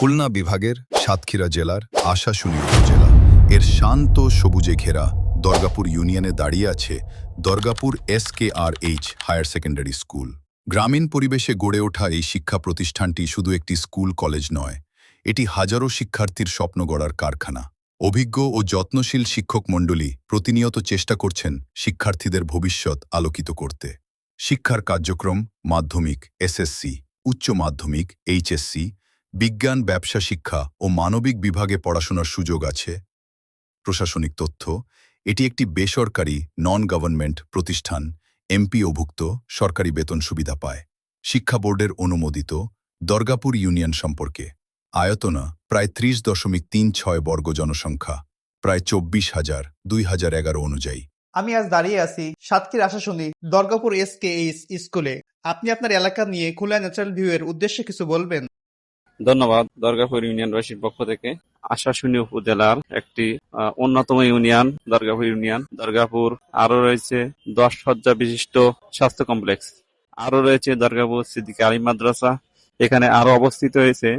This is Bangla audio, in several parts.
খুলনা বিভাগের সাতক্ষীরা জেলার আশাশুনি উপজেলা এর শান্ত সবুজে ঘেরা দরগাপুর ইউনিয়নে দাঁড়িয়ে আছে Dargapur SKRH higher secondary school. গ্রামীণ পরিবেশে গড়ে ওঠা এই শিক্ষা প্রতিষ্ঠানটি শুধু একটি স্কুল কলেজ নয়, এটি হাজারো শিক্ষার্থীর স্বপ্ন গড়ার কারখানা। অভিজ্ঞ ও যত্নশীল শিক্ষক মণ্ডলী প্রতিনিয়ত চেষ্টা করছেন শিক্ষার্থীদের ভবিষ্যৎ আলোকিত করতে। শিক্ষার কার্যক্রম মাধ্যমিক, SSC, উচ্চ মাধ্যমিক, HSC, বিজ্ঞান, ব্যবসা শিক্ষা ও মানবিক বিভাগে পড়াশোনার সুযোগ আছে। প্রশাসনিক তথ্য: এটি একটি বেসরকারি নন গভর্নমেন্ট প্রতিষ্ঠান, MPOভুক্ত, সরকারি বেতন সুবিধা পায়। শিক্ষা বোর্ডের অনুমোদিত। দরগাপুর ইউনিয়ন সম্পর্কে: আয়তন প্রায় 30.36 বর্গ, জনসংখ্যা প্রায় 24,000 2011 অনুযায়ী। আমি আজ দাঁড়িয়ে আছি সাতক্ষীরা আশাশুনি দরগাপুর SKH স্কুলে। আপনি আপনার এলাকা নিয়ে খুলনা ন্যাচারাল ভিউ এর উদ্দেশ্যে কিছু বলবেন? ধন্যবাদ। দরগাপুর ইউনিয়নবাসীর পক্ষ থেকে আশাশুনি উপজেলার একটি অন্যতম ইউনিয়ন দরগাপুর ইউনিয়ন। দরগাপুর আরো রয়েছে 10 শয্যা বিশিষ্ট স্বাস্থ্য কমপ্লেক্স, আরো রয়েছে দরগাপুর সিদ্দিক আলী মাদ্রাসা। এখানে আরো অবস্থিত হয়েছে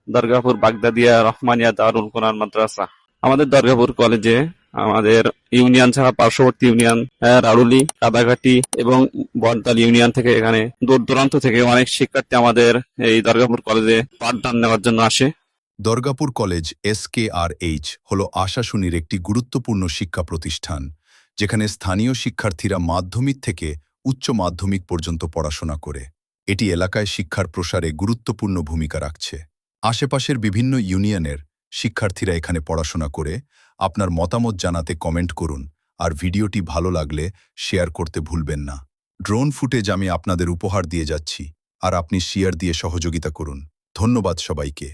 দরগাপুর বাগদাদিয়া রহমানিয়া দারুল কোরআন মাদ্রাসা। আমাদের দরগাপুর কলেজে আমাদের ইউনিয়ন ছাড়া পার্শ্ববর্তী ইউনিয়ন রাড়ুলি, কাদাঘাটি এবং বড়তাল ইউনিয়ন থেকে এখানে দূর দূরান্ত থেকে অনেক শিক্ষার্থী আমাদের এই দরগাপুর কলেজে পাঠদান নেওয়ার জন্য আসে। দরগাপুর কলেজ SKRH হল আশাশুনির একটি গুরুত্বপূর্ণ শিক্ষা প্রতিষ্ঠান, যেখানে স্থানীয় শিক্ষার্থীরা মাধ্যমিক থেকে উচ্চ মাধ্যমিক পর্যন্ত পড়াশোনা করে। এটি এলাকায় শিক্ষার প্রসারে গুরুত্বপূর্ণ ভূমিকা রাখছে। আশেপাশের বিভিন্ন ইউনিয়নের শিক্ষার্থীরা এখানে পড়াশোনা করে। আপনার মতামত জানাতে কমেন্ট করুন, আর ভিডিওটি ভালো লাগলে শেয়ার করতে ভুলবেন না। ড্রোন ফুটেজ আমি আপনাদের উপহার দিয়ে যাচ্ছি, আর আপনি শেয়ার দিয়ে সহযোগিতা করুন। ধন্যবাদ সবাইকে।